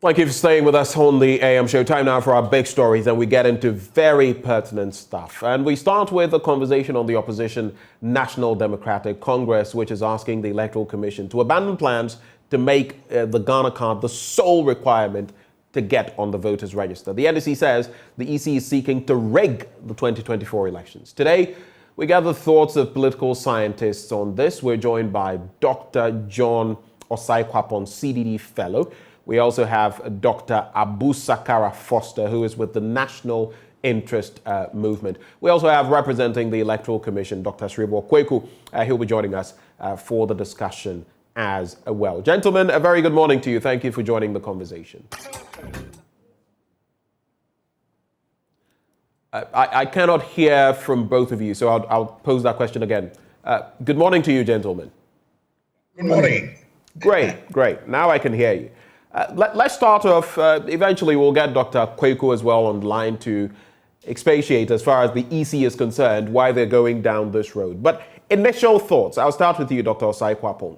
Thank you for staying with us on the AM show. Time now for our big stories, and we get into very pertinent stuff. And we start with a conversation on the opposition National Democratic Congress, which is asking the Electoral Commission to abandon plans to make the Ghana card the sole requirement to get on the voters' register. The NDC says the EC is seeking to rig the 2024 elections. Today, we gather thoughts of political scientists on this. We're joined by Dr. John Osai-Kwapong, CDD Fellow. We also have Dr. Abu Sakara Foster, who is with the National Interest Movement. We also have, representing the Electoral Commission, Dr. Srebo Kweku. He'll be joining us for the discussion as well. Gentlemen, a very good morning to you. Thank you for joining the conversation. I cannot hear from both of you, so I'll pose that question again. Good morning to you, gentlemen. Good morning. Great. Now I can hear you. Let's start off, eventually we'll get Dr. Kweku as well on the line to expatiate as far as the EC is concerned, why they're going down this road. But initial thoughts, I'll start with you, Dr. Osai-Kwapong.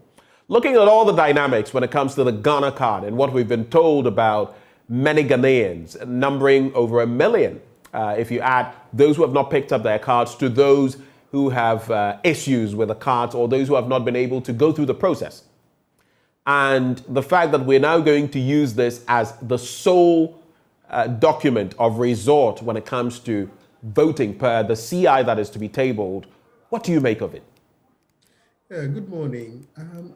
Looking at all the dynamics when it comes to the Ghana card and what we've been told about many Ghanaians, numbering over 1 million, if you add those who have not picked up their cards to those who have issues with the cards or those who have not been able to go through the process. And the fact that we're now going to use this as the sole document of resort when it comes to voting per the CI that is to be tabled, what do you make of it? Good morning.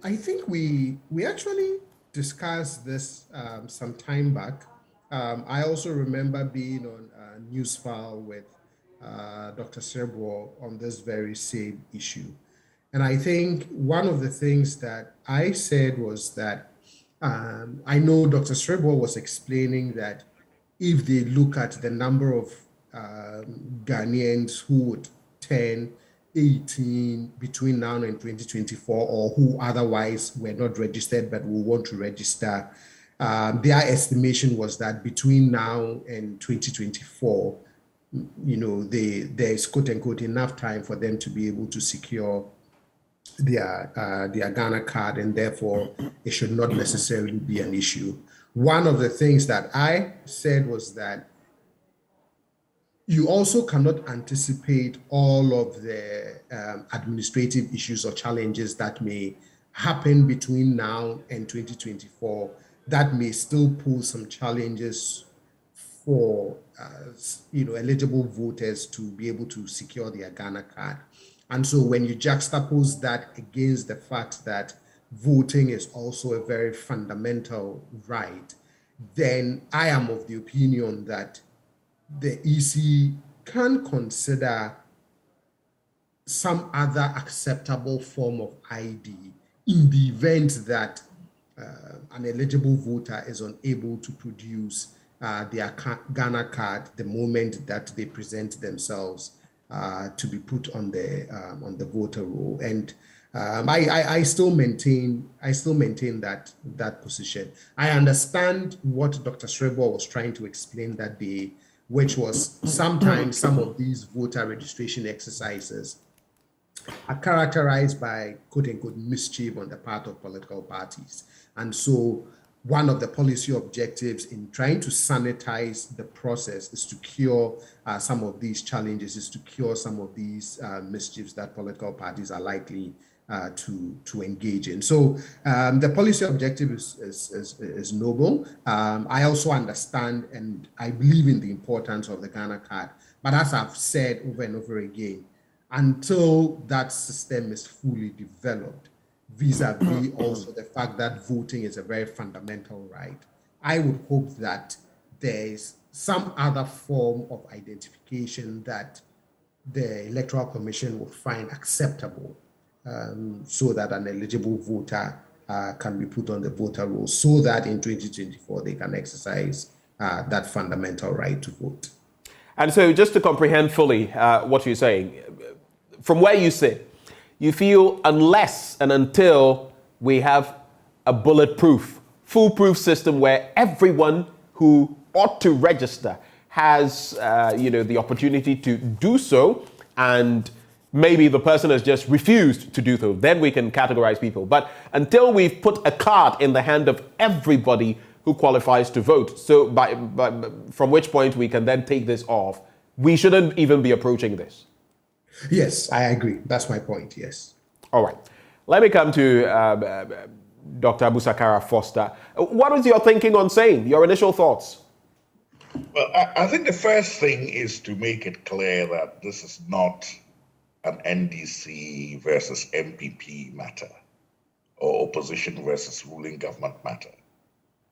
I think we actually discussed this some time back. I also remember being on a news file with Dr. Srebo on this very same issue. And I think one of the things that I said was that I know Dr. Srebo was explaining that if they look at the number of Ghanaians who would turn 18 between now and 2024, or who otherwise were not registered but will want to register, their estimation was that between now and 2024, there is quote unquote enough time for them to be able to secure their Ghana card, and therefore it should not necessarily be an issue. One of the things that I said was that you also cannot anticipate all of the administrative issues or challenges that may happen between now and 2024 that may still pose some challenges for eligible voters to be able to secure their Ghana card. And so when you juxtapose that against the fact that voting is also a very fundamental right, then I am of the opinion that the EC can consider some other acceptable form of ID in the event that an eligible voter is unable to produce their Ghana card the moment that they present themselves to be put on the voter roll. And I still maintain that position. I understand what Dr. Srebo was trying to explain that day, which was sometimes some of these voter registration exercises are characterized by quote unquote mischief on the part of political parties. And so one of the policy objectives in trying to sanitize the process is to cure some of these challenges, is to cure some of these mischiefs that political parties are likely to engage in. So the policy objective is noble. I also understand and I believe in the importance of the Ghana card. But as I've said over and over again, until that system is fully developed, vis-a-vis also the fact that voting is a very fundamental right, I would hope that there is some other form of identification that the Electoral Commission would find acceptable, so that an eligible voter can be put on the voter roll, so that in 2024 they can exercise that fundamental right to vote. And so just to comprehend fully what you're saying, from where you sit, you feel unless and until we have a bulletproof, foolproof system where everyone who ought to register has the opportunity to do so, and maybe the person has just refused to do so, then we can categorize people. But until we've put a card in the hand of everybody who qualifies to vote. So from which point we can then take this off. We shouldn't even be approaching this. Yes, I agree. That's my point, yes. All right. Let me come to Dr. Abusakara Foster. What was your thinking on saying? Your initial thoughts? Well, I think the first thing is to make it clear that this is not an NDC versus MPP matter or opposition versus ruling government matter.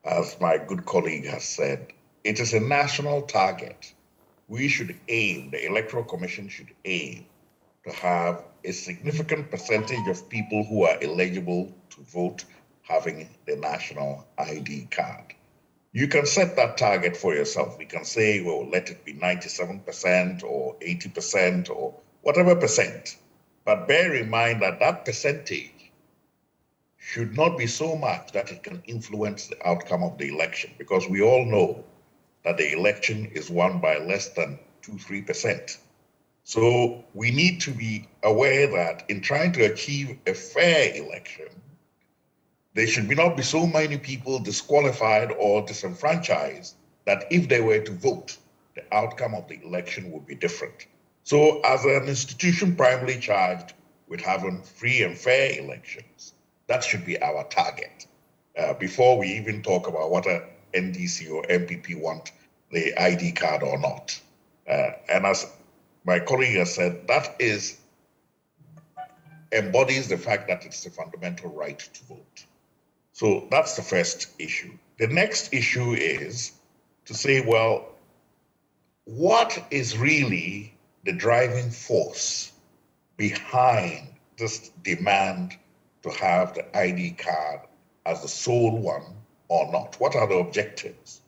As my good colleague has said, it is a national target. We should aim, the Electoral Commission should aim to have a significant percentage of people who are eligible to vote having the national ID card. You can set that target for yourself. We can say, well, let it be 97% or 80% or whatever percent. But bear in mind that that percentage should not be so much that it can influence the outcome of the election, because we all know that the election is won by less than 2-3%. So we need to be aware that in trying to achieve a fair election, there should not be so many people disqualified or disenfranchised that if they were to vote, the outcome of the election would be different. So as an institution primarily charged with having free and fair elections, that should be our target before we even talk about whether NDC or MPP want the ID card or not. And as my colleague has said, that embodies the fact that it's a fundamental right to vote. So that's the first issue. The next issue is to say, well, what is really the driving force behind this demand to have the ID card as the sole one or not? What are the objectives?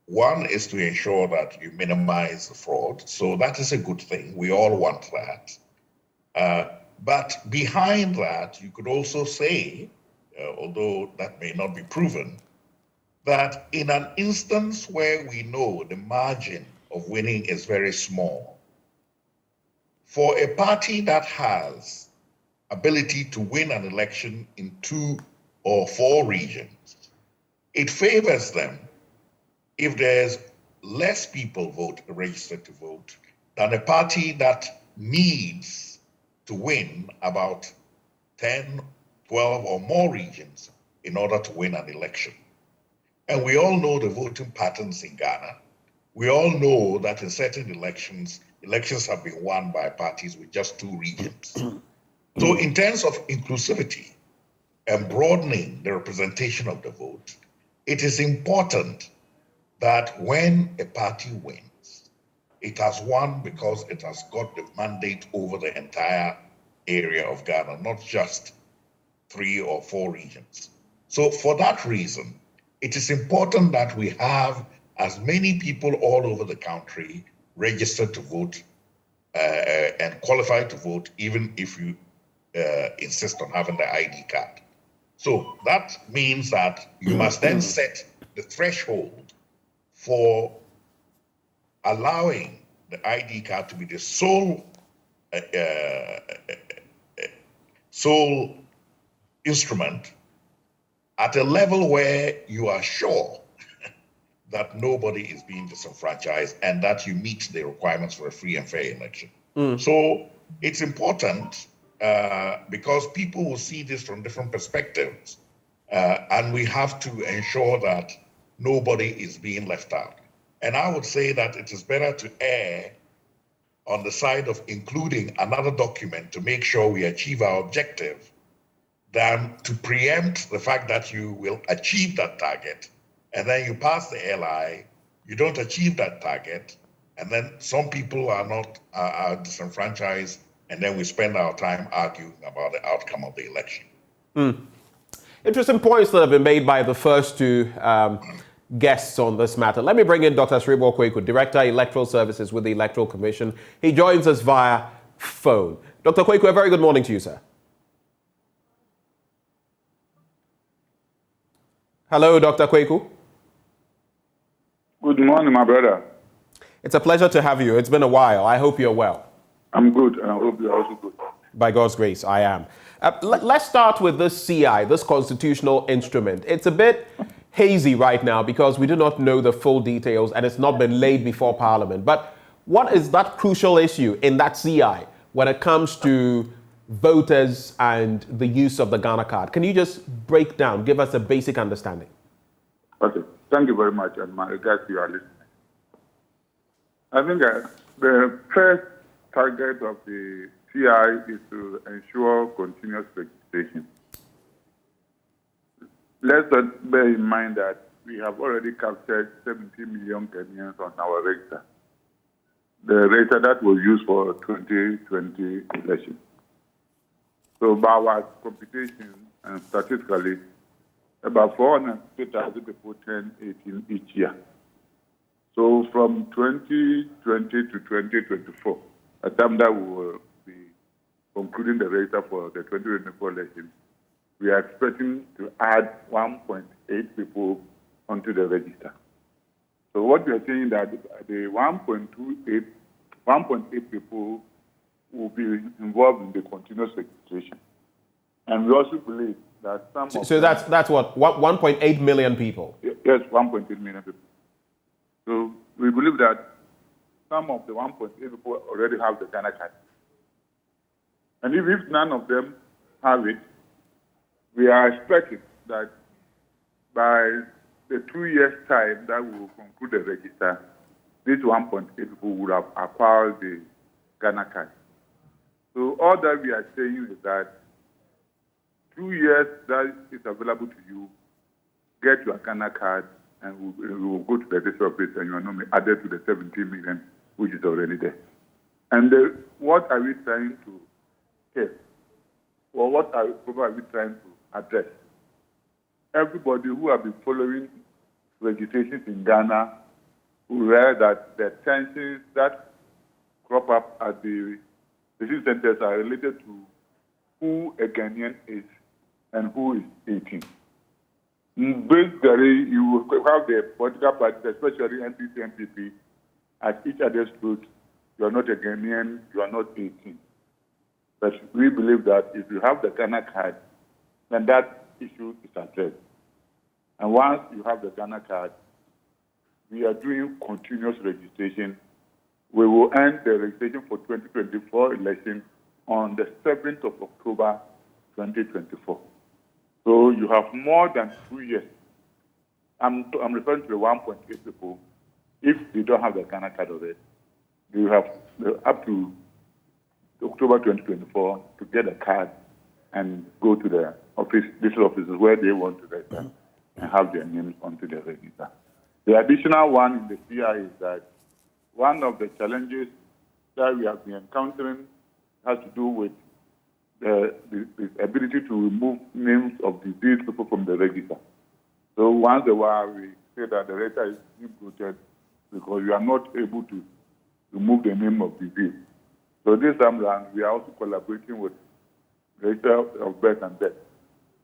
One is to ensure that you minimize the fraud. So that is a good thing. We all want that. But behind that, you could also say, although that may not be proven, that in an instance where we know the margin of winning is very small, for a party that has ability to win an election in 2 or 4 regions, it favors them if there's less people registered to vote than a party that needs to win about 10, 12 or more regions in order to win an election. And we all know the voting patterns in Ghana. We all know that in certain elections have been won by parties with just 2 regions. So in terms of inclusivity and broadening the representation of the vote, it is important that when a party wins, it has won because it has got the mandate over the entire area of Ghana, not just 3 or 4 regions. So for that reason, it is important that we have as many people all over the country registered to vote and qualified to vote, even if you insist on having the ID card. So that means that you must then set the threshold for allowing the ID card to be the sole instrument at a level where you are sure that nobody is being disenfranchised and that you meet the requirements for a free and fair election. So it's important because people will see this from different perspectives, and we have to ensure that nobody is being left out. And I would say that it is better to err on the side of including another document to make sure we achieve our objective than to preempt the fact that you will achieve that target, and then you pass the LI, you don't achieve that target, and then some people are disenfranchised, and then we spend our time arguing about the outcome of the election. Interesting points that have been made by the first 2 guests on this matter. Let me bring in Dr. Sribo Kweku, Director, Electoral Services with the Electoral Commission. He joins us via phone. Dr. Kweku, a very good morning to you, sir. Hello, Dr. Kweku. Good morning, my brother. It's a pleasure to have you. It's been a while. I hope you're well. I'm good, and I hope you're also good. By God's grace, I am. Let's start with this CI, this constitutional instrument. It's a bit hazy right now because we do not know the full details and it's not been laid before Parliament. But what is that crucial issue in that CI when it comes to voters and the use of the Ghana card? Can you just break down, give us a basic understanding? Okay, thank you very much, and my regards to your listeners. I think the first target of the CI is to ensure continuous registration. Let's bear in mind that we have already captured 70 million Kenyans on our register. The register that was used for 2020 election. So by our computation and statistically, about 450,000 people turn 18 each year. So from 2020 to 2024, a time that we will be concluding the register for the 2024 election, we are expecting to add 1.8 people onto the register. So what we are saying that the 1.8 people will be involved in the continuous registration. And we also believe that some So that's what 1.8 million people? Yes, 1.8 million people. So we believe that some of the 1.8 people already have the Ghana card. And if none of them have it, we are expecting that by the 2 years' time that we will conclude the register, these 1.8 people would have acquired the Ghana card. So all that we are saying is that 2 years that is available to you, get your Ghana card, and we will go to the registry office and you are not added to the 17 million, which is already there. And what are we trying to test? Or what are we trying to address? Everybody who have been following registrations in Ghana will realize that the tensions that crop up at the registration centers are related to who a Ghanaian is and who is 18. Basically, you will have the political parties, especially NDC, NPP, at each other's throat. You are not a Ghanaian, you are not 18. But we believe that if you have the Ghana card, then that issue is addressed. And once you have the Ghana card, we are doing continuous registration. We will end the registration for 2024 election on the 7th of October 2024. So you have more than 2 years. I'm referring to the 1.8 people. If they don't have the Ghana card already, you have up to October 2024 to get a card and go to the office, district offices where they want to register and have their names onto the register. The additional one in the CI is that one of the challenges that we have been encountering has to do with the ability to remove names of diseased people from the register. So once a while, we say that the register is included because we are not able to remove the name of disease. So this time around, we are also collaborating with the register of birth and death.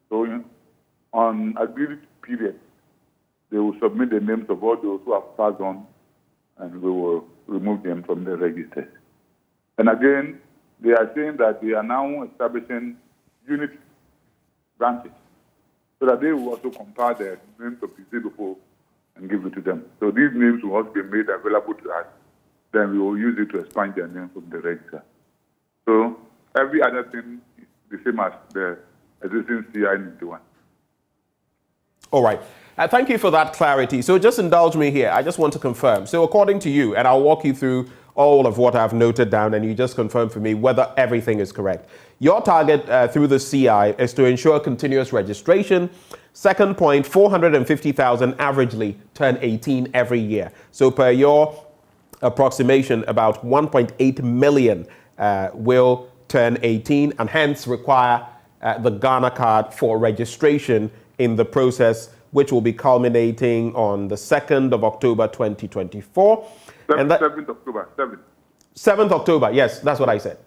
So on agreed period, they will submit the names of all those who have passed on, and we will remove them from the register. And again, they are saying that they are now establishing unit branches so that they will also compare the names of diseased people and give it to them. So these names will also be made available to us. Then we will use it to expand their name from the register. So every other thing is the same as the existing CI91. All right. Thank you for that clarity. So just indulge me here. I just want to confirm. So according to you, and I'll walk you through all of what I've noted down, and you just confirm for me whether everything is correct. Your target through the CI is to ensure continuous registration. Second point, 450,000 averagely turn 18 every year. So per your approximation, about 1.8 million will turn 18 and hence require the Ghana card for registration in the process, which will be culminating on the 2nd of October 2024. 7th October, 7th. 7th October, yes, that's what I said.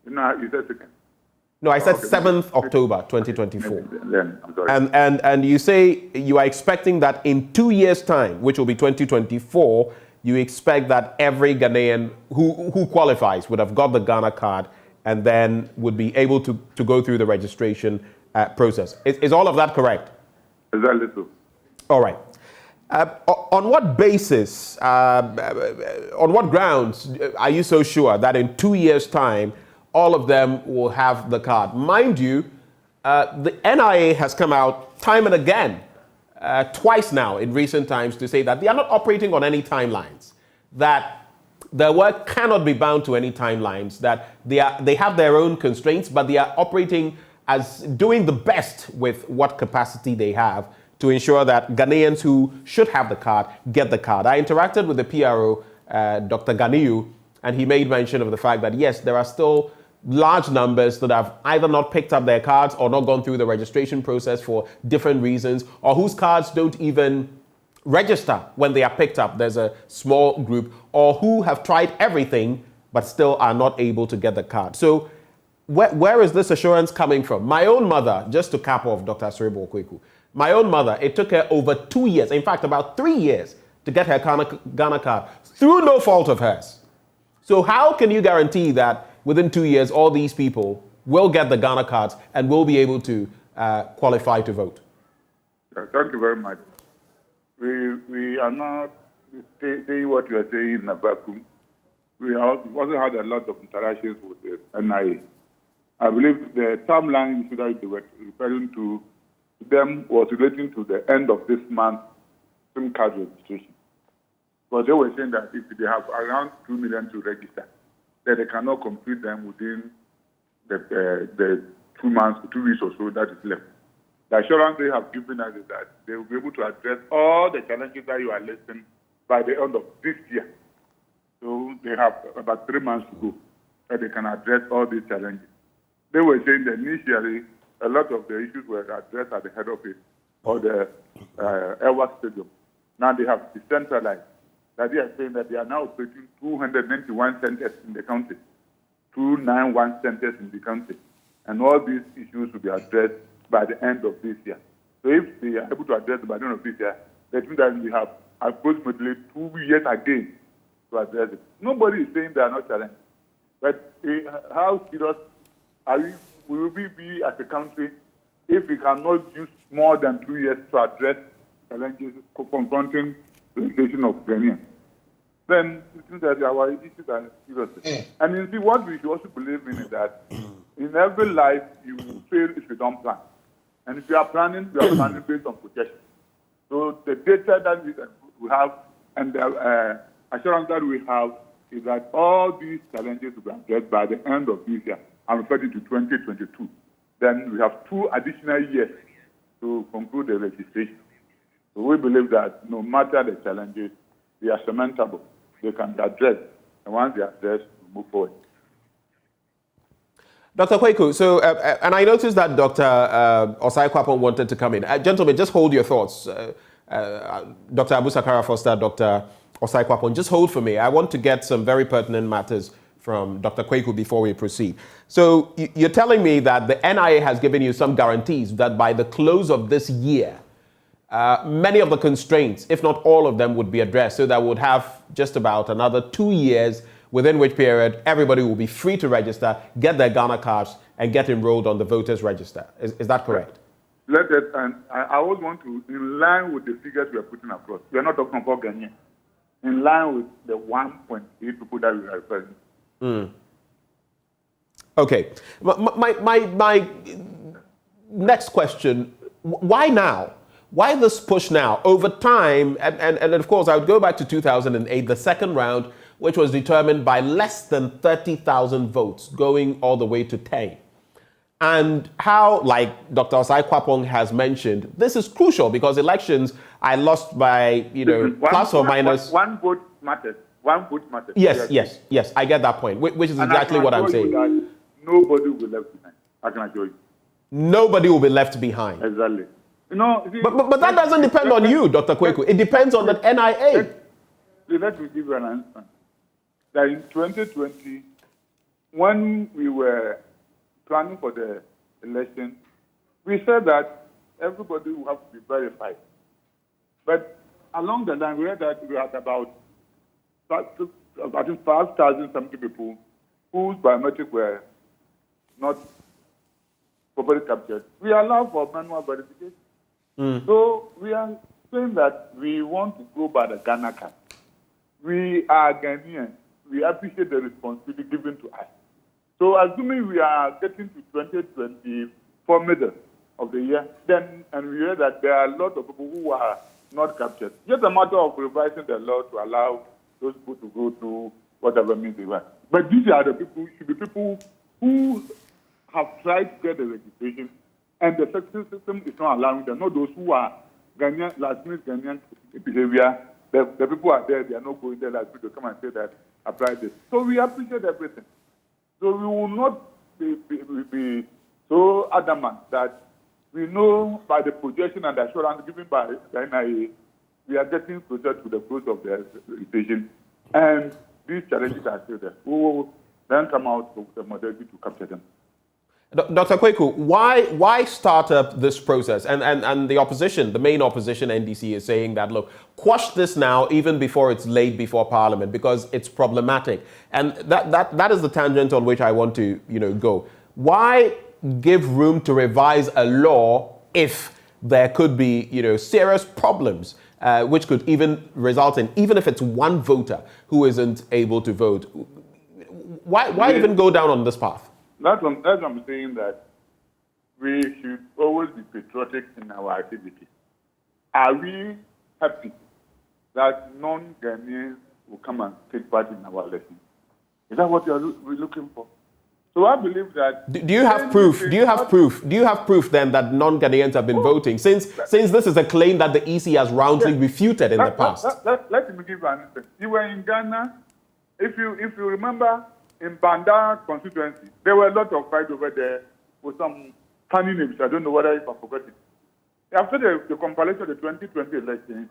No, you said 2nd. No, I said 7th October 2024. Then, I'm sorry. And you say you are expecting that in 2 years' time, which will be 2024, you expect that every Ghanaian who qualifies would have got the Ghana card and then would be able to go through the registration process. Is all of that correct? Exactly so. All right. On what basis, on what grounds are you so sure that in 2 years' time, all of them will have the card? Mind you, the NIA has come out time and again, twice now in recent times, to say that they are not operating on any timelines, that their work cannot be bound to any timelines, that they have their own constraints, but they are operating as doing the best with what capacity they have to ensure that Ghanaians who should have the card get the card. I interacted with the PRO, Dr. Ganiyu, and he made mention of the fact that yes, there are still large numbers that have either not picked up their cards or not gone through the registration process for different reasons, or whose cards don't even register when they are picked up. There's a small group, or who have tried everything but still are not able to get the card. So where is this assurance coming from? My own mother, just to cap off Dr. Srebo Kweku, my own mother, it took her over 2 years, in fact, about 3 years to get her Ghana card through no fault of hers. So how can you guarantee that within 2 years, all these people will get the Ghana cards and will be able to qualify to vote? Thank you very much. We are not saying what you are saying in a vacuum. We also had a lot of interactions with the NIA. I believe the timeline that they were referring to them was relating to the end of this month SIM card registration. But they were saying that if they have around 2 million to register, that they cannot complete them within the 2 months, 2 weeks or so that is left. The assurance they have given us is that they will be able to address all the challenges that you are listing by the end of this year. So they have about 3 months to go, that they can address all these challenges. They were saying that initially, a lot of the issues were addressed at the head office or the Airwork Stadium. Now they have decentralized. That they are saying that they are now operating 291 centers in the country, 291 centers in the country. And all these issues will be addressed by the end of this year. So if they are able to address them by the end of this year, that means that we have approximately 2 years again to address it. Nobody is saying they are not challenged. But how serious will we be as a country if we cannot use more than 2 years to address challenges confronting the education of Ghanaians? Then it means that our issues are serious. And you see, what we should also believe in is that in every life, you will fail if you don't plan. And if you are planning based on projection. So the data that we have and the assurance that we have is that all these challenges will be addressed by the end of this year. I'm referring to 2022. Then we have 2 additional years to conclude the registration. So we believe that no matter the challenges, they are surmountable. They can be addressed. And once they are addressed, we move forward. Dr. Kweku, so, and I noticed that Dr. Osai Kwapong wanted to come in. Gentlemen, just hold your thoughts. Dr. Abu Sakara Foster, Dr. Osai Kwapong, just hold for me. I want to get some very pertinent matters from Dr. Kweku before we proceed. So you're telling me that the NIA has given you some guarantees that by the close of this year, many of the constraints, if not all of them, would be addressed, so that we would have just about another 2 years, within which period everybody will be free to register, get their Ghana cards, and get enrolled on the voters register. Is that correct? And I always want to, in line with the figures we are putting across, we are not talking about Ghanaians, in line with the 1.8 people that we are referring to. Okay. My next question, why now? Why this push now? Over time, and of course, I would go back to 2008, the second round, which was determined by less than 30,000 votes, going all the way to 10. And how, like Dr. Osai Kwapong has mentioned, this is crucial because elections are lost by, plus or minus. One vote matters. One vote matters. Yes. I get that point, which is exactly what I'm saying. Nobody will be left behind. I can assure you. Nobody will be left behind. Exactly. But that doesn't depend on you, Dr. Kweku. It depends on the NIA. Let me give you an answer. That in 2020, when we were planning for the election, we said that everybody will have to be verified. But along the line, we read that we had about 5,070 people whose biometrics were not properly captured. We allow for manual verification. So we are saying that we want to go by the Ghana card. We are Ghanaians. We appreciate the responsibility given to us. So assuming we are getting to 2024 middle of the year, then, and we hear that there are a lot of people who are not captured. Just a matter of revising the law to allow those people to go through whatever means they want. But these are the people, should be people who have tried to get the registration, and the system is not allowing them, not those who are Ghanaian, last minute Ghanaian behavior. The people are there, they are not going there last minute to come and say that, apply this. So we appreciate everything. So we will not be so adamant that we know by the projection and assurance given by the NIA, we are getting closer to the close of the registration, and these challenges are still there. We will then come out with the modality to capture them. Dr. Kweku, why start up this process? And the opposition, the main opposition, NDC, is saying that, look, quash this now, even before it's laid before Parliament, because it's problematic. And that is the tangent on which I want to, go. Why give room to revise a law if there could be, serious problems, which could even result in, even if it's one voter who isn't able to vote? Why even go down on this path? That's what I'm saying, that we should always be patriotic in our activity. Are we happy that non-Ghanaians will come and take part in our election? Is that what we're looking for? So I believe that. Do you have proof? Do you have proof? Do you have proof then that non-Ghanaians have been voting? Since this is a claim that the EC has roundly refuted in the past. Let me give you an instance. You were in Ghana. If you remember, in Banda constituency, there were a lot of fight over there with some funny names. I don't know whether if I forgot it. After the compilation of the 2020 election,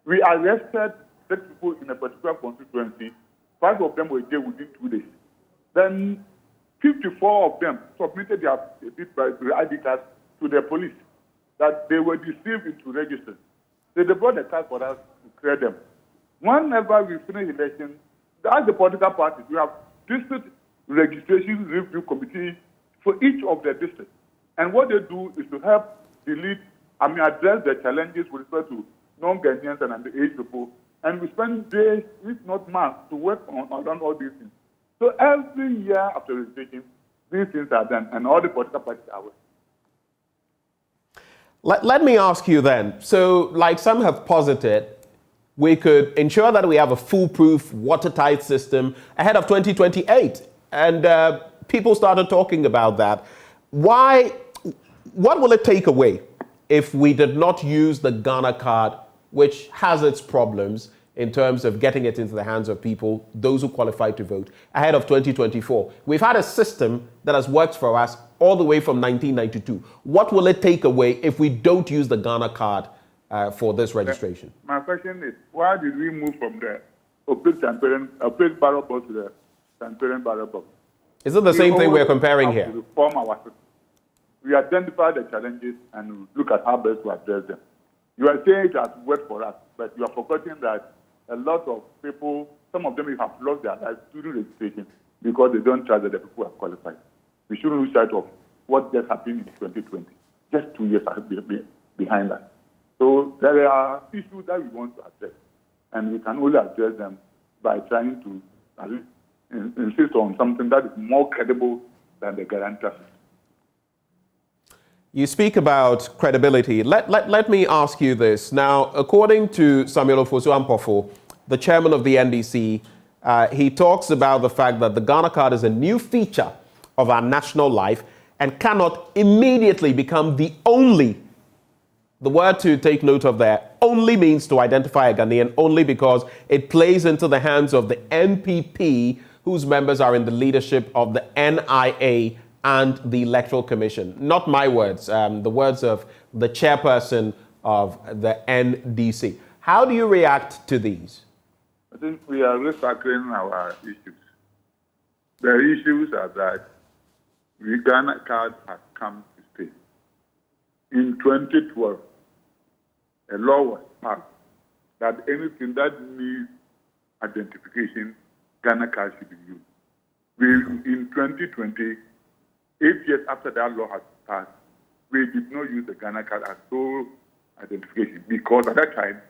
we arrested 6 people in a particular constituency. 5 of them were jailed within 2 days. Then 54 of them submitted their ID cards to the police that they were deceived into registering. So they brought the cards for us to clear them. Whenever we finish election, as the political parties, we have district registration review committee for each of the districts. And what they do is to help address the challenges with respect to non-Ghanaians and underage people. And we spend days, if not months, to work on all these things. So every year after registration, these things are done, and all the political parties are aware. Let me ask you then, so like some have posited, we could ensure that we have a foolproof, watertight system ahead of 2028. And people started talking about that. What will it take away if we did not use the Ghana card, which has its problems in terms of getting it into the hands of people, those who qualify to vote, ahead of 2024? We've had a system that has worked for us all the way from 1992. What will it take away if we don't use the Ghana card for this registration? My question is, why did we move from the opaque ballot box to the transparent ballot box? Is it the same thing we're comparing here? To reform our system. We identify the challenges and look at how best to address them. You are saying it has worked for us, but you are forgetting that a lot of people, some of them have lost their lives during registration because they don't trust that the people are qualified. We shouldn't lose sight of what just happened in 2020, just 2 years behind us. So there are issues that we want to address, and we can only address them by trying to insist on something that is more credible than the guarantor. You speak about credibility. Let me ask you this. Now, according to Samuel Ofosu-Ampofo, the chairman of the NDC, he talks about the fact that the Ghana card is a new feature of our national life and cannot immediately become the only. The word to take note of there only means to identify a Ghanaian only because it plays into the hands of the NPP, whose members are in the leadership of the NIA and the Electoral Commission. Not my words, the words of the chairperson of the NDC. How do you react to these? I think we are recycling our issues. The issues are that the Ghana card has come to stay. In 2012, a law was passed that anything that needs identification, Ghana card should be used. In 2020, 8 years after that law has passed, we did not use the Ghana card as sole identification, because at that time,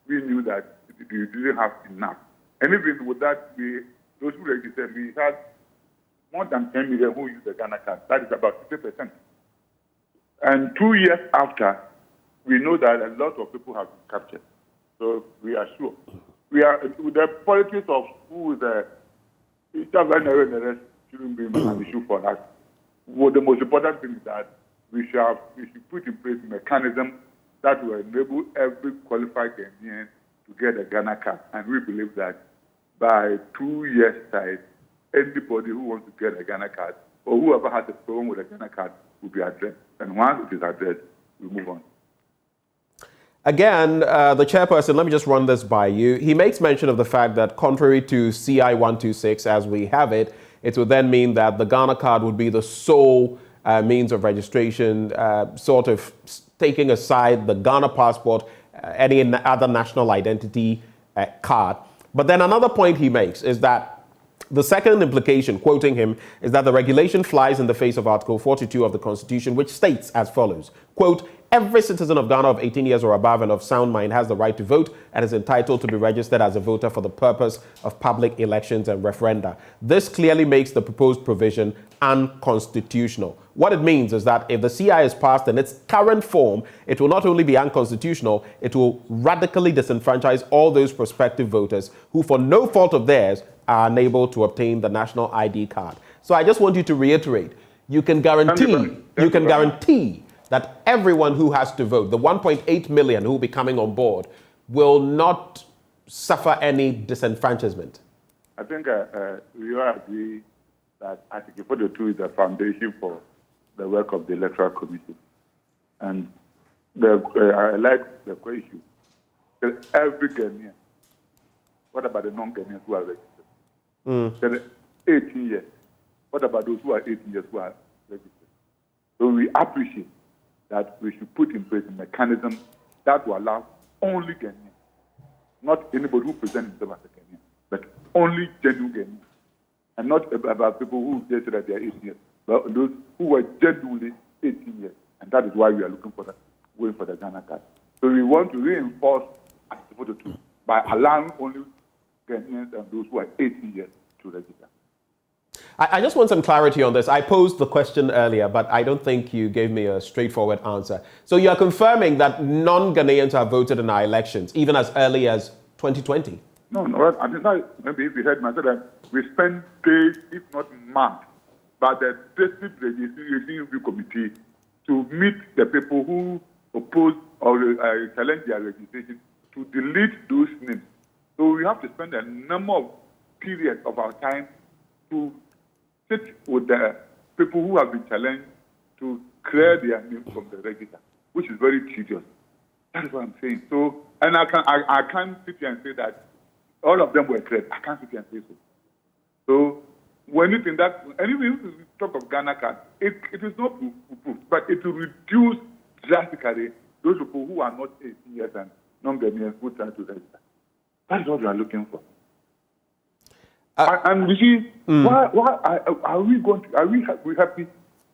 we knew that we didn't have enough. And even with that, those who registered, we had more than 10 million who used the Ghana card. That is about 50%. And 2 years after, we know that a lot of people have been captured. So we are sure. We are with the politics of who is the rest shouldn't be an issue for us. Well, the most important thing is that we should put in place a mechanism that will enable every qualified Ghanaian to get a Ghana card. And we believe that by 2 years' time, anybody who wants to get a Ghana card or whoever has a problem with a Ghana card will be addressed. And once it is addressed, we move on. Again, the chairperson, let me just run this by you. He makes mention of the fact that contrary to CI 126 as we have it, it would then mean that the Ghana card would be the sole means of registration, sort of taking aside the Ghana passport, any other national identity card. But then another point he makes is that the second implication, quoting him, is that the regulation flies in the face of Article 42 of the Constitution, which states as follows, quote, every citizen of Ghana of 18 years or above and of sound mind has the right to vote and is entitled to be registered as a voter for the purpose of public elections and referenda. This clearly makes the proposed provision unconstitutional. What it means is that if the CI is passed in its current form, it will not only be unconstitutional, it will radically disenfranchise all those prospective voters who, for no fault of theirs, are unable to obtain the national ID card. So I just want you to reiterate, you can guarantee that everyone who has to vote, the 1.8 million who will be coming on board, will not suffer any disenfranchisement. I think we all agree that Article 42 is the foundation for the work of the Electoral Commission. And I like the question. Every Ghanaian, what about the non-Ghanaians who are registered? 18 years. What about those who are 18 years who are registered? So we appreciate that we should put in place a mechanism that will allow only Ghanaians, not anybody who presents himself as a Ghanaian, but only genuine Ghanaians. And not about people who just said that they are 18 years, but those who are genuinely 18 years. And that is why we are looking for going for the Ghana card. So we want to reinforce Article 42 by allowing only Ghanaians and those who are 18 years to register. I just want some clarity on this. I posed the question earlier, but I don't think you gave me a straightforward answer. So you are confirming that non-Ghanaians have voted in our elections, even as early as 2020? No, I think maybe if you heard me, I said that we spend days, if not months, by the district registration review committee to meet the people who oppose or challenge their registration to delete those names. So we have to spend a number of periods of our time to sit with the people who have been challenged to clear their names from the register, which is very tedious. That is what I'm saying. So, and I can't sit here and say that all of them were cleared. I can't sit here and say so. So, when you think that, anyway, we talk of Ghana card, it is not proof, but it will reduce drastically those people who are not 18 years and non-Ghanaians who try to register. That is what we are looking for. And we see, why are we happy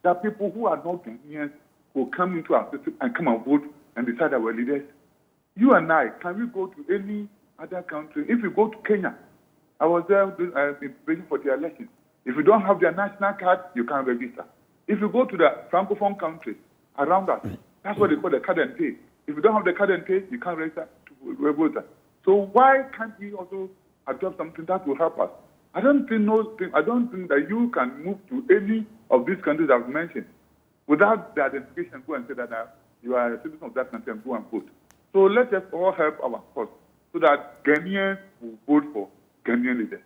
that people who are not Ghanaians will come into our system and come and vote and decide our leaders? You and I, can we go to any other country? If you go to Kenya, I was there waiting for the election. If you don't have their national card, you can't register. If you go to the Francophone countries around us, that's what they call the card and pay. If you don't have the card and pay, you can't register to vote. So why can't we also adopt something that will help us? I don't think that you can move to any of these countries I've mentioned without the identification. Go and say that you are a citizen of that country and go and vote. So let us all help our cause so that Ghanaians will vote for Ghanaian leaders.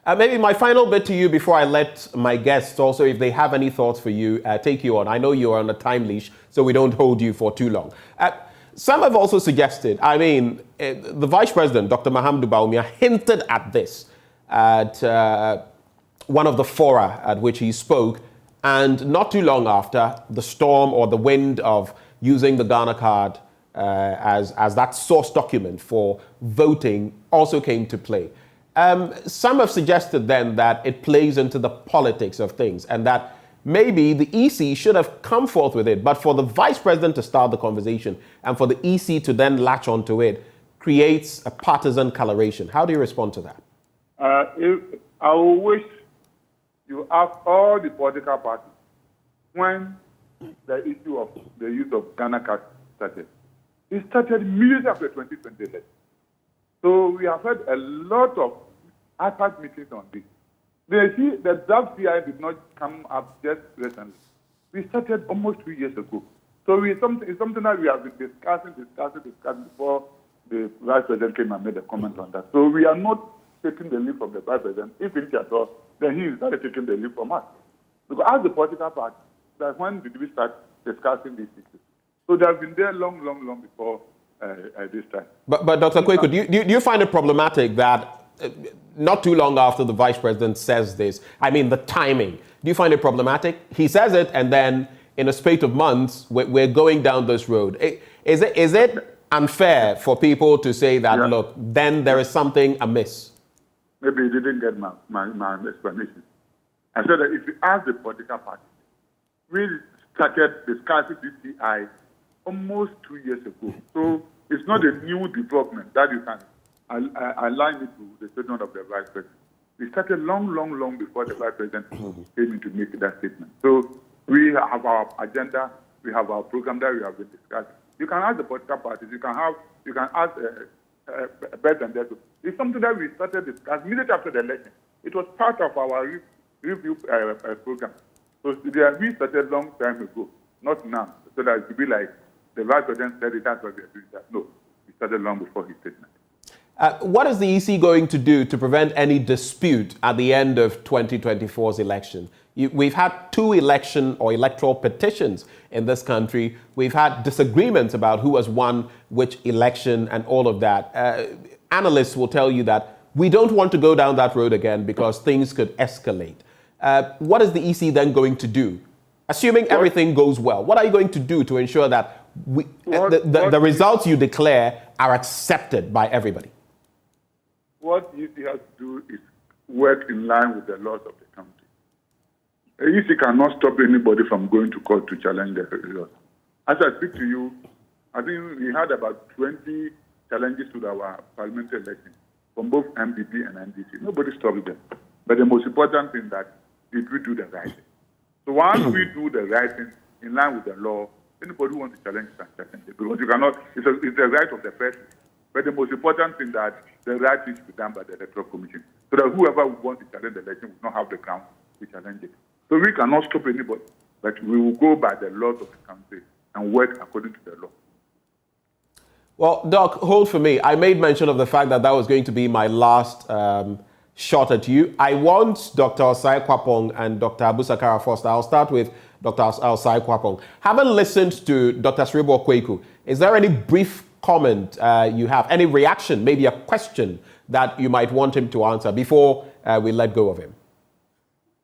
Maybe my final bit to you before I let my guests also, if they have any thoughts for you, take you on. I know you are on a time leash, so we don't hold you for too long. Some have also suggested, the Vice President, Dr. Mahamudu Bawumia, hinted at this at one of the fora at which he spoke, and not too long after, the storm or the wind of using the Ghana card as that source document for voting also came to play. Some have suggested then that it plays into the politics of things and that maybe the EC should have come forth with it. But for the vice president to start the conversation and for the EC to then latch onto it creates a partisan coloration. How do you respond to that? I wish you ask all the political parties when the issue of the use of Ghana card started. It started immediately after 2020 election. So we have had a lot of IPAC meetings on this. The draft CI did not come up just recently. We started almost 2 years ago. So it's something that we have been discussing before the vice president came and made a comment on that. So we are not taking the lead from the vice president. If it's at all, then he started taking the lead from us. Because as the political party, that when did we start discussing these issues? So they have been there long before this time. But Dr. Kweku, do you find it problematic that not too long after the vice president says this, I mean the timing, do you find it problematic? He says it and then in a spate of months, we're going down this road. Is it unfair for people to say that, look, then there is something amiss? Maybe you didn't get my explanation. I said that if you ask the political party, we started discussing DCI almost 2 years ago. So it's not a new development that you can align it to the statement of the vice president. We started long before the vice president came in to make that statement. So we have our agenda, we have our program that we have been discussing. You can ask the political parties, you can ask Beth and Deto. It's something that we started discussing immediately after the election. It was part of our review program. So we started long time ago, not now. So that it would be like the vice president said it, that's why we are doing that. No, we started long before his statement. What is the EC going to do to prevent any dispute at the end of 2024's election? We've had 2 electoral petitions in this country. We've had disagreements about who has won which election and all of that. Analysts will tell you that we don't want to go down that road again because things could escalate. What is the EC then going to do? Assuming everything goes well, what are you going to do to ensure that the results you declare are accepted by everybody? What EC has to do is work in line with the laws of the country. The EC cannot stop anybody from going to court to challenge the results. As I speak to you, I think we had about 20 challenges to our parliamentary election from both MPP and NDC. Nobody stopped them. But the most important thing that did we do the right thing? So once we do the right thing in line with the law, anybody who wants to challenge can challenge it. Because you cannot, it's the right of the person. But the most important thing that the right thing should be done by the Electoral Commission. So that whoever wants to challenge the election will not have the ground to challenge it. So we cannot stop anybody, but we will go by the laws of the country and work according to the law. Well, Doc, hold for me. I made mention of the fact that was going to be my last shot at you. I want Dr. Osai Kwapong and Dr. Abusakara first. I'll start with Dr. Osai Kwapong. Having listened to Dr. Sribo Kweku, is there any brief comment you have, any reaction, maybe a question that you might want him to answer before we let go of him?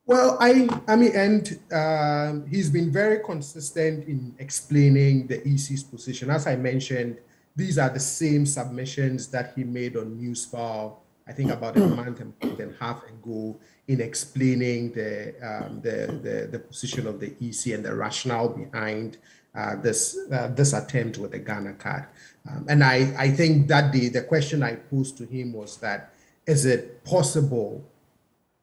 Well, I mean, and he's been very consistent in explaining the EC's position. As I mentioned, these are the same submissions that he made on Newsfile, I think about a month and a half ago, in explaining the position of the EC and the rationale behind this attempt with the Ghana card. And I think that the question I posed to him was that, is it possible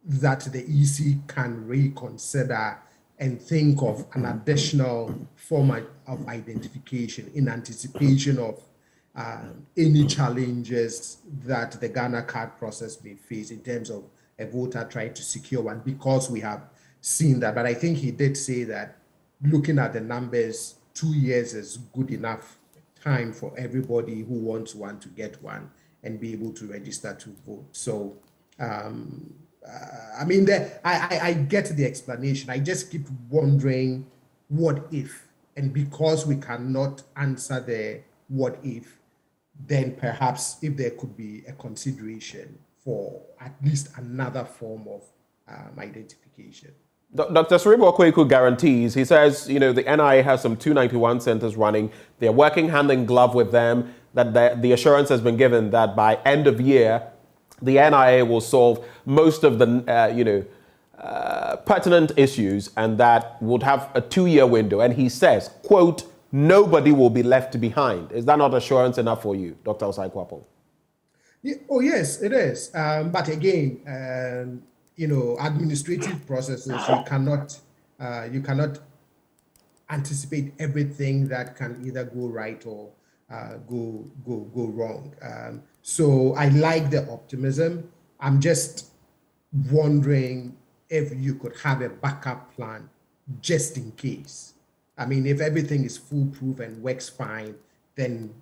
that the EC can reconsider and think of an additional form of identification in anticipation of any challenges that the Ghana card process may face in terms of a voter trying to secure one, because we have seen that. But I think he did say that looking at the numbers, 2 years is good enough time for everybody who wants one to get one and be able to register to vote. So, I mean, I get the explanation. I just keep wondering, what if? And because we cannot answer the what if, then perhaps if there could be a consideration for at least another form of identification. Dr. Sribo Kweku guarantees, he says, the NIA has some 291 centers running. They're working hand in glove with them, that the assurance has been given that by end of year, the NIA will solve most of the, pertinent issues and that would have a 2-year window. And he says, quote, nobody will be left behind. Is that not assurance enough for you, Dr. Osai-Kwapo? Yeah, oh, yes, it is. But again, administrative processes, you cannot anticipate everything that can either go right or go wrong. So I like the optimism. I'm just wondering if you could have a backup plan just in case. I mean, if everything is foolproof and works fine, then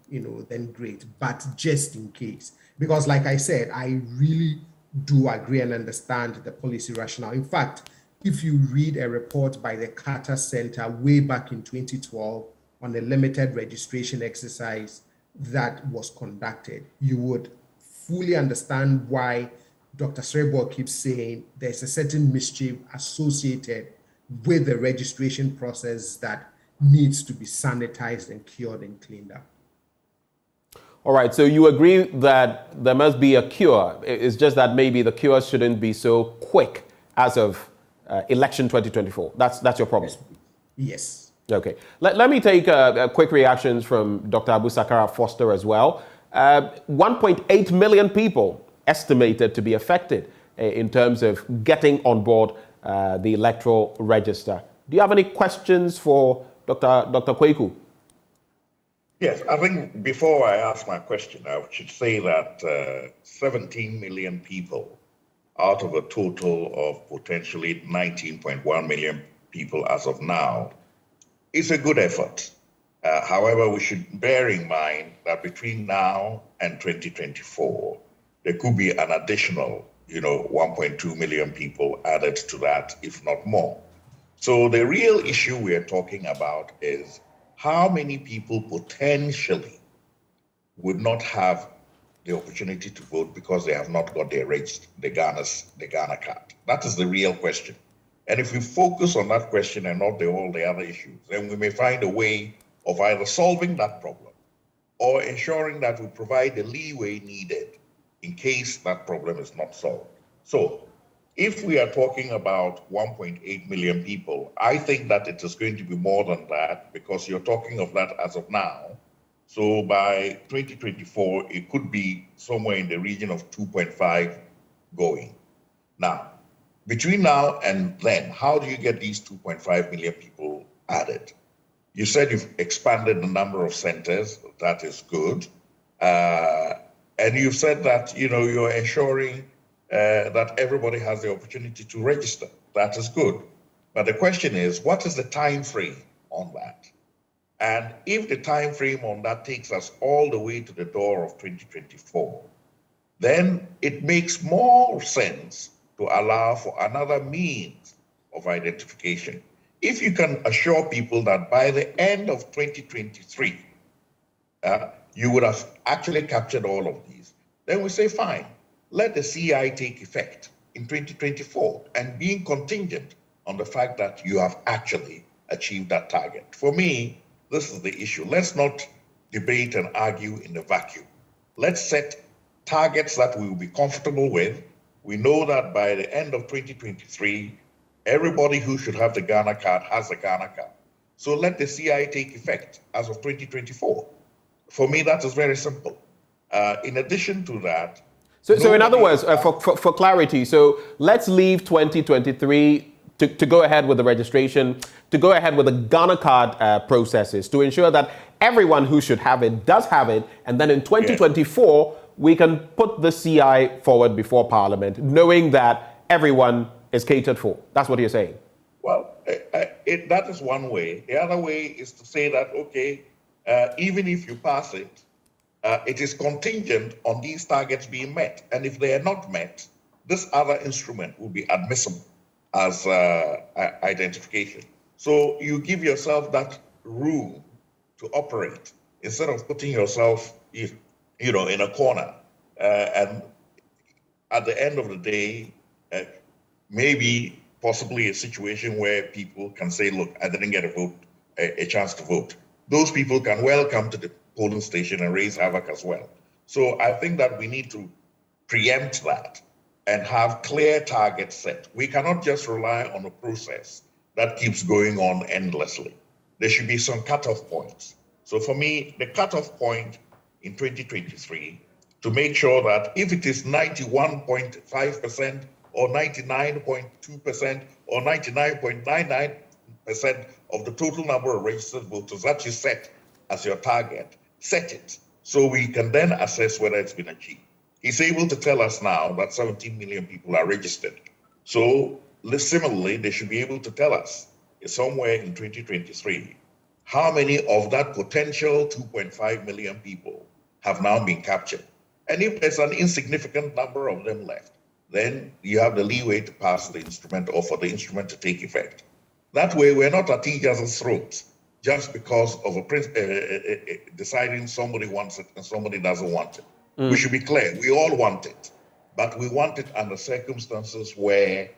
then great. But just in case, because like I said, I really do agree and understand the policy rationale. In fact, if you read a report by the Carter Center way back in 2012 on a limited registration exercise that was conducted, you would fully understand why Dr. Srebo keeps saying there's a certain mischief associated with the registration process that needs to be sanitized and cured and cleaned up. All right, so you agree that there must be a cure. It's just that maybe the cure shouldn't be so quick as of election 2024. That's your problem? Yes. Okay. Let me take quick reactions from Dr. Abu Sakara Foster as well. 1.8 million people estimated to be affected in terms of getting on board the electoral register. Do you have any questions for Dr. Kweku? Yes, I think before I ask my question, I should say that 17 million people out of a total of potentially 19.1 million people as of now is a good effort. However, we should bear in mind that between now and 2024, there could be an additional, 1.2 million people added to that, if not more. So the real issue we're talking about is how many people potentially would not have the opportunity to vote because they have not got the Ghana card. That is the real question. And if we focus on that question and not all the other issues, then we may find a way of either solving that problem or ensuring that we provide the leeway needed in case that problem is not solved. So if we are talking about 1.8 million people, I think that it is going to be more than that because you're talking of that as of now. So by 2024, it could be somewhere in the region of 2.5 going. Now, between now and then, how do you get these 2.5 million people added? You said you've expanded the number of centers. That is good. And you've said that, you're ensuring that everybody has the opportunity to register. That is good. But the question is, what is the time frame on that? And if the time frame on that takes us all the way to the door of 2024, then it makes more sense to allow for another means of identification. If you can assure people that by the end of 2023, you would have actually captured all of these, then we say, fine, let the CI take effect in 2024 and being contingent on the fact that you have actually achieved that target. For me, this is the issue. Let's not debate and argue in a vacuum. Let's set targets that we will be comfortable with. We know that by the end of 2023, everybody who should have the Ghana card has the Ghana card. So let the CI take effect as of 2024. For me, that is very simple. In addition to that, so in other words, for clarity, so let's leave 2023 to go ahead with the registration, to go ahead with the Ghana card processes to ensure that everyone who should have it does have it. And then in 2024, we can put the CI forward before Parliament, knowing that everyone is catered for. That's what you're saying. Well, that is one way. The other way is to say that, okay, even if you pass it, it is contingent on these targets being met. And if they are not met, this other instrument will be admissible as identification. So you give yourself that room to operate instead of putting yourself, in a corner. And at the end of the day, maybe possibly a situation where people can say, look, I didn't get a chance to vote. Those people can well come to the polling station and raise havoc as well. So I think that we need to preempt that and have clear targets set. We cannot just rely on a process that keeps going on endlessly. There should be some cutoff points. So for me, the cutoff point in 2023 to make sure that if it is 91.5% or 99.2% or 99.99% of the total number of registered voters that you set as your target, set it so we can then assess whether it's been achieved. He's able to tell us now that 17 million people are registered. So similarly, they should be able to tell us somewhere in 2023 how many of that potential 2.5 million people have now been captured. And if there's an insignificant number of them left, then you have the leeway to pass the instrument or for the instrument to take effect. That way, we're not at each other's throats just because of deciding somebody wants it and somebody doesn't want it. We should be clear, we all want it, but we want it under circumstances where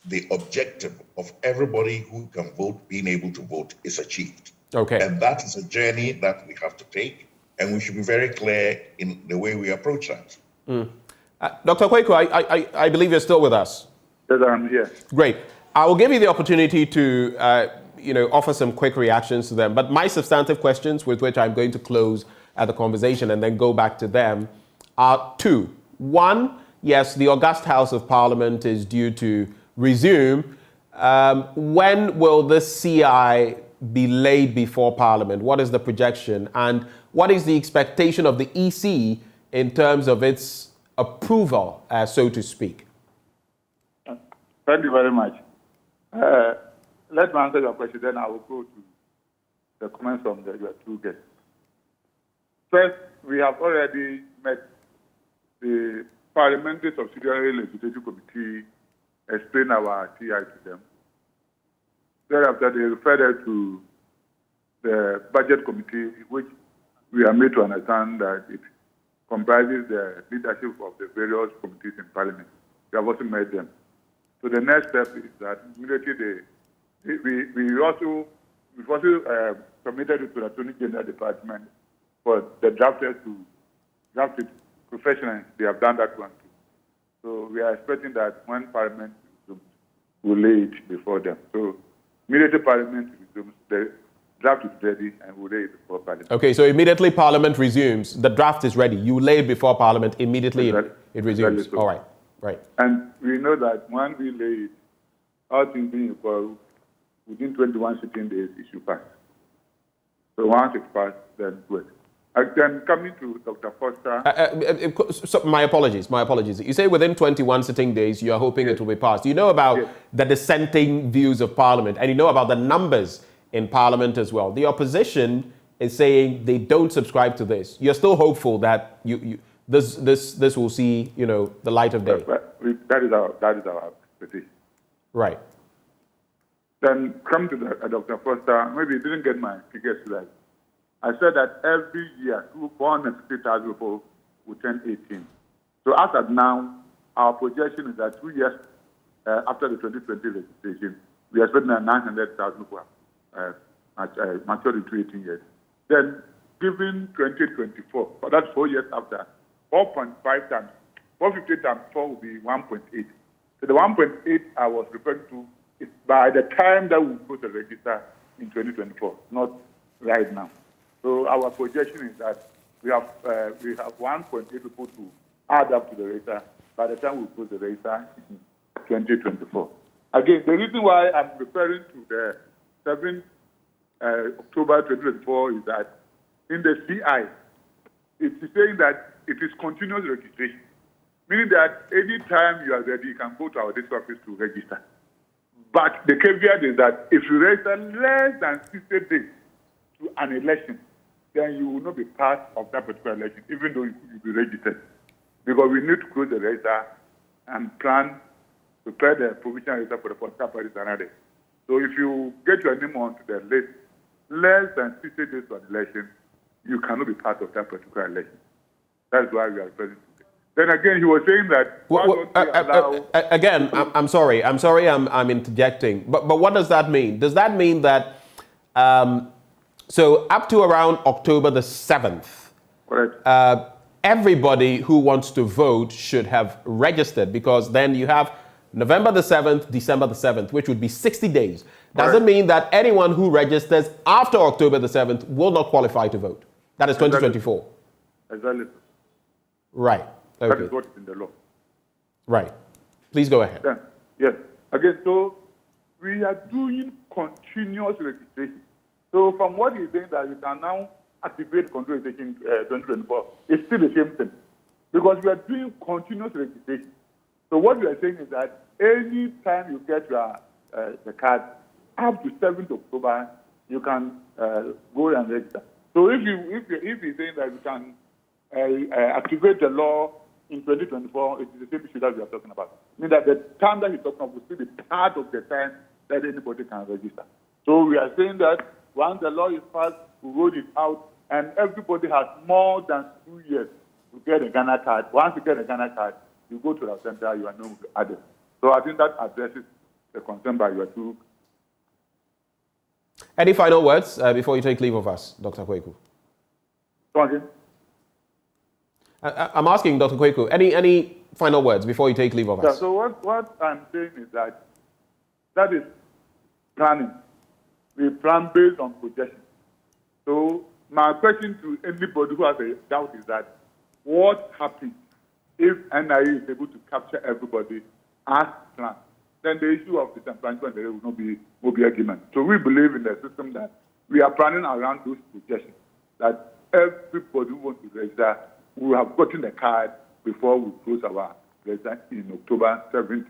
the objective of everybody who can vote being able to vote is achieved. Okay. And that is a journey that we have to take, and we should be very clear in the way we approach that. Dr. Kwaku, I believe you're still with us. Yes, I'm here. Great. I will give you the opportunity to offer some quick reactions to them, but my substantive questions with which I'm going to close the conversation and then go back to them are two. One, yes, the August House of Parliament is due to resume. When will this CI be laid before Parliament? What is the projection? And what is the expectation of the EC in terms of its approval, so to speak? Thank you very much. Let me answer your question, then I will go to the comments from your two guests. First, we have already met the Parliamentary Subsidiary Legislative Committee, explain our TI to them. Thereafter, they referred to the Budget Committee, which we are made to understand that it comprises the leadership of the various committees in Parliament. We have also met them. So the next step is that immediately we've also submitted it to the Attorney General Department for the drafters to draft it professionally. They have done that one too. So we are expecting that when Parliament resumes, we'll lay it before them. So immediately Parliament resumes, the draft is ready and we'll lay it before Parliament. Okay, so immediately Parliament resumes, the draft is ready. You lay it before Parliament, immediately it resumes. Exactly so. All right, right. And we know that when we lay it, all things being equal, within 21 sitting days, it should pass. So once it's passed, then good. Then coming to Dr. Foster. So my apologies. You say within 21 sitting days, you are hoping it will be passed. You know about the dissenting views of Parliament, and you know about the numbers in Parliament as well. The opposition is saying they don't subscribe to this. You're still hopeful that this will see the light of day. That is our expectation. Right. Then come to Dr. Foster. Maybe you didn't get my figures right. I said that every year, 450,000 people will turn 18. So as of now, our projection is that 2 years after the 2020 registration, we are expecting that 900,000 people matured into 18 years. Then, given 2024, but that's 4 years after, 4.5 times, 450 times 4 will be 1.8. So the 1.8 I was referring to is by the time that we go to register in 2024, not right now. So our projection is that we have 1.8 people to add up to the register by the time we close the register in 2024. Again, the reason why I'm referring to the 7th October 2024 is that in the CI, it is saying that it is continuous registration, meaning that any time you are ready, you can go to our district office to register. But the caveat is that if you register less than 60 days to an election, then you will not be part of that particular election, even though you be registered. Because we need to close the register and prepare the provisional register for the political parties and others. So if you get your name onto the list less than 60 days to an election, you cannot be part of that particular election. That's why we are referring to it. Then again, he was saying that again, I'm sorry, I'm interjecting. But what does that mean? Does that mean that so up to around October the 7th, everybody who wants to vote should have registered, because then you have November the 7th, December the 7th, which would be 60 days. Does it mean that anyone who registers after October the 7th will not qualify to vote? That is 2024. Exactly. Right. That Okay. is what is in the law. Right. Please go ahead. Then, yes. Again, so we are doing continuous registration. So from what he's saying that you can now activate control registration 2024, it's still the same thing. Because we are doing continuous registration. So what we are saying is that any time you get your the card, up to 7th October, you can go and register. So if he's saying that you can activate the law in 2024, it is the same issue that we are talking about. I mean that the time that he's talking about will still be part of the time that anybody can register. So we are saying that once the law is passed, we roll it out, and everybody has more than 2 years to get a Ghana card. Once you get a Ghana card, you go to the center, you are no added. So I think that addresses the concern by your two. Any final words before you take leave of us, Dr. Kweku? Come again? I'm asking Dr. Kweku, any final words before you take leave of Yeah, us? so what I'm saying is that is planning. We plan based on projection. So my question to anybody who has a doubt is that what happens if NIA is able to capture everybody as planned? Then the issue of disenfranchisement will not be argument. So we believe in the system that we are planning around those projections, that everybody who wants to register will have gotten a card before we close our register in October 7th,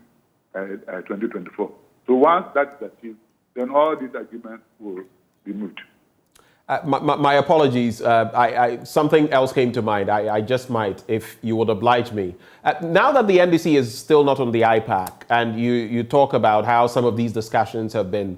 2024. So once that is achieved, then all these arguments will be moved. My apologies. Something else came to mind. I just might, if you would oblige me. Now that the NDC is still not on the IPAC, and you talk about how some of these discussions have been,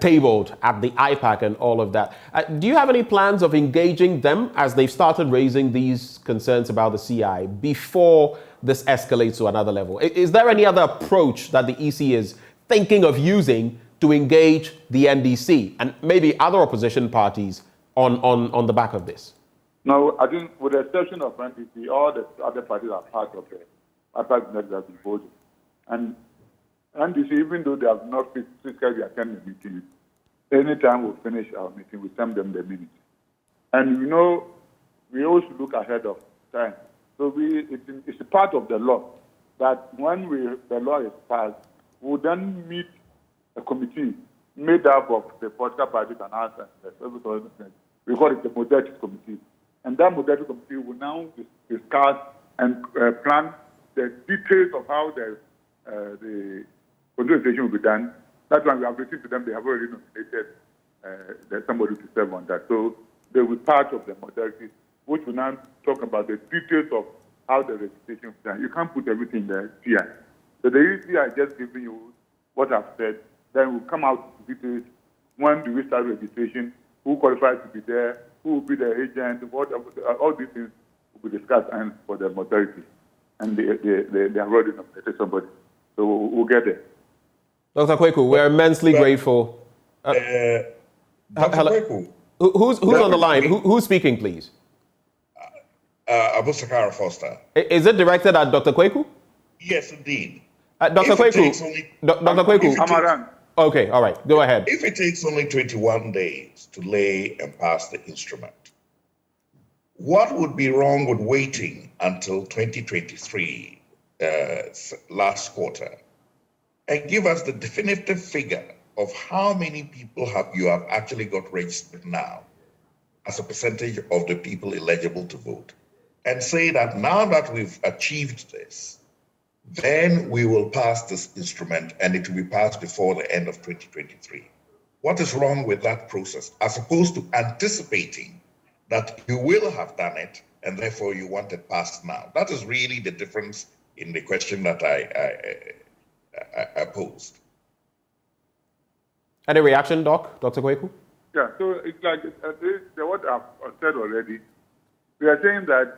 tabled at the IPAC and all of that, do you have any plans of engaging them as they've started raising these concerns about the CI before this escalates to another level? Is there any other approach that the EC is thinking of using to engage the NDC and maybe other opposition parties on the back of this? No, I think with the exception of NDC, all the other parties are part of the IPAC that have been voting. And NDC, even though they have not physically attended the meeting, anytime we finish our meeting, we send them the minutes. And we also look ahead of time. So it's a part of the law that when the law is passed, we'll then meet a committee made up of the political parties and us and the service organizations. We call it the modality committee. And that modality committee will now discuss and plan the details of how the consultation will be done. That's why we have written to them. They have already nominated somebody to serve on that. So they will be part of the modality, which will now talk about the details of how the registration is done. You can't put everything in the CI. So the EC I just giving you what I've said. Then we'll come out with details. When do we start registration? Who qualifies to be there? Who will be the agent? All these things will be discussed and for the modality. And they have already nominated somebody. So we'll get there. Dr. Kweku, we're immensely grateful. Dr. Hello. Kweku. Who's on the line? Who's speaking, please? Abu Sakara Foster. Is it directed at Dr. Kweku? Yes, indeed. Dr. Kweku. Dr. Kweku. Amaran. Okay, all right. Go ahead. If it takes only 21 days to lay and pass the instrument, what would be wrong with waiting until 2023, last quarter, and give us the definitive figure of how many people you have actually got registered now as a percentage of the people eligible to vote, and say that now that we've achieved this, then we will pass this instrument and it will be passed before the end of 2023. What is wrong with that process, as opposed to anticipating that you will have done it and therefore you want it passed now? That is really the difference in the question that I posed. Any reaction, Dr. Kweku? Yeah, so it's like what I've said already. We are saying that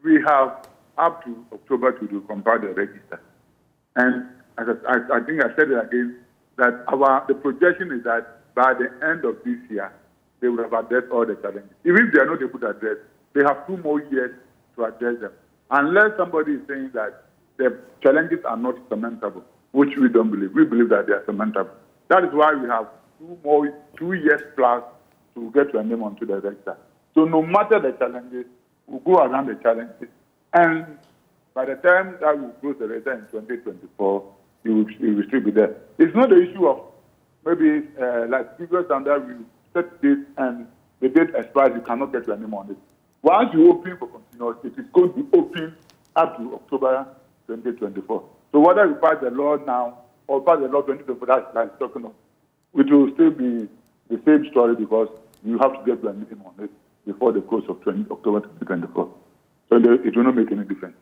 we have up to October to compile the register. And as I think I said it again, that the projection is that by the end of this year, they will have addressed all the challenges. Even if they are not able to address, They have 2 more years to address them. Unless somebody is saying that the challenges are not surmountable, which we don't believe. We believe that they are surmountable. That is why we have 2 years plus to get your name onto the register. So no matter the challenges, we'll go around the challenges. And by the time that we close the register in 2024, it will still be there. It's not the issue of maybe like previous time that we set this and the date expires, you cannot get your name on it. Once you open for continuous, it is going to be open up to October 2024. So whether you pass the law now or pass the law 2024, that's talking of, it will still be the same story because you have to get your name on it before the close of October 2024. So it will not make any difference.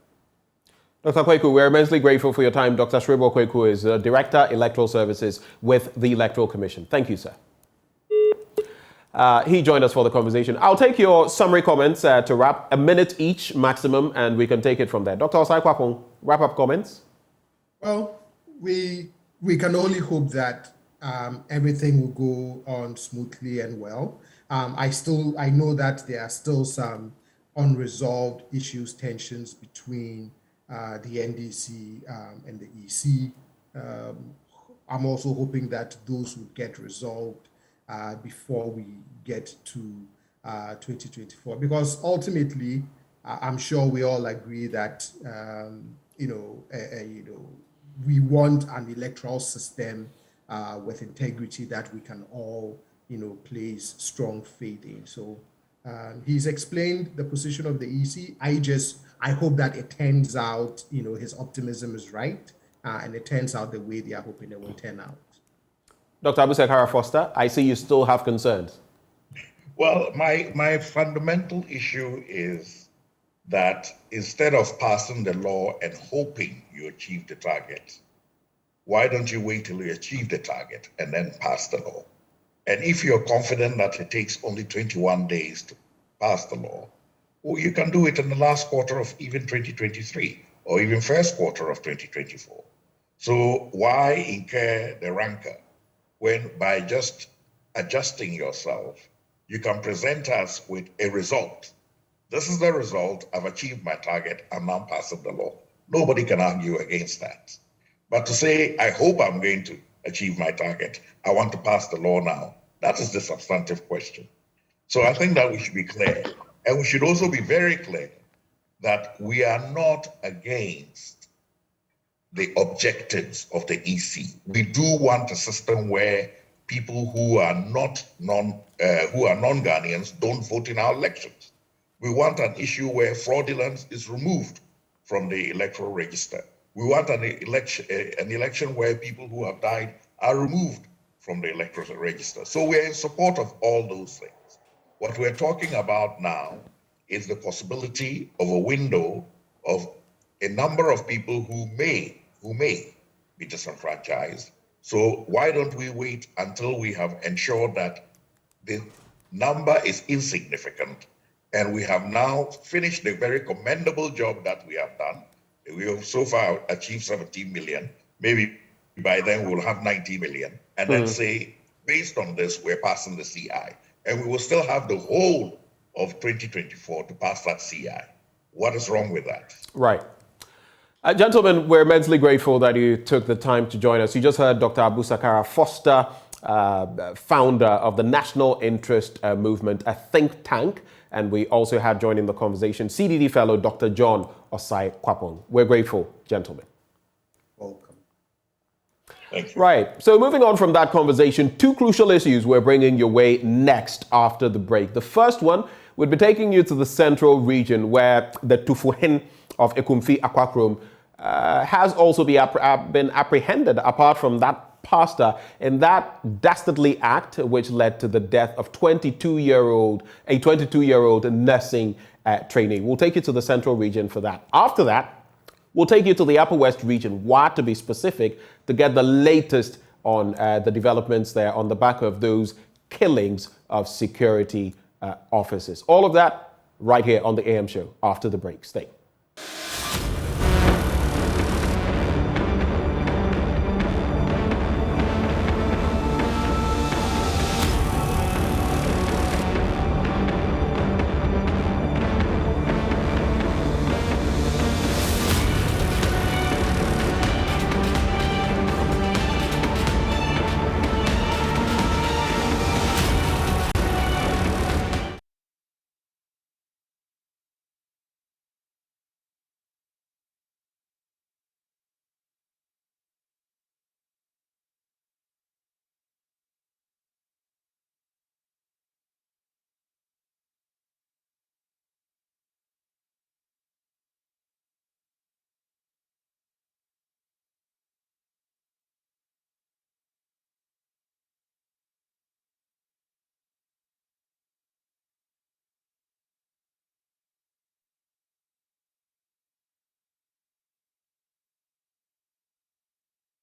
Dr. Kweku, we're immensely grateful for your time. Dr. Sribo Kweku is Director, Electoral Services with the Electoral Commission. Thank you, sir. He joined us for the conversation. I'll take your summary comments to wrap, a minute each maximum, and we can take it from there. Dr. Osai Kwapong, wrap-up comments? Well, we can only hope that everything will go on smoothly and well. I know that there are still some unresolved issues, tensions between the NDC and the EC. I'm also hoping that those will get resolved before we get to 2024, because ultimately, I'm sure we all agree that we want an electoral system with integrity that we can all place strong faith in. So he's explained the position of the EC. I hope that it turns out, his optimism is right, and it turns out the way they are hoping it will turn out. Dr. Abusakara Foster, I see you still have concerns. Well, my fundamental issue is that instead of passing the law and hoping you achieve the target, why don't you wait till you achieve the target and then pass the law? And if you're confident that it takes only 21 days to pass the law, well, you can do it in the last quarter of even 2023 or even first quarter of 2024. So why incur the rancor when by just adjusting yourself, you can present us with a result? This is the result. I've achieved my target. I'm now passing the law. Nobody can argue against that. But to say, I hope I'm going to achieve my target, I want to pass the law now, that is the substantive question. So I think that we should be clear. And we should also be very clear that we are not against the objectives of the EC. We do want a system where people who are non-Ghanaians don't vote in our elections. We want an issue where fraudulence is removed from the electoral register. We want an election where people who have died are removed from the electoral register. So we're in support of all those things. What we're talking about now is the possibility of a window of a number of people who may be disenfranchised. So why don't we wait until we have ensured that the number is insignificant, and we have now finished the very commendable job that we have done. We have so far achieved 17 million. Maybe by then we'll have 90 million. And then say, based on this, we're passing the CI. And we will still have the whole of 2024 to pass that CI. What is wrong with that? Right. Gentlemen, we're immensely grateful that you took the time to join us. You just heard Dr. Abusakara Foster, founder of the National Interest Movement, a think tank. And we also had joining the conversation CDD fellow Dr. John Osai Kwapong. We're grateful, gentlemen. Welcome. Thank you. Right. So moving on from that conversation, two crucial issues we're bringing your way next after the break. The first one would be taking you to the central region where the Tufuhin of Ekumfi Akwakrom has also been apprehended, apart from that pastor, in that dastardly act which led to the death of a 22-year-old nursing trainee. We'll take you to the central region for that. After that, we'll take you to the Upper West region, Wa to be specific, to get the latest on the developments there on the back of those killings of security officers. All of that right here on the AM show after the break. Stay.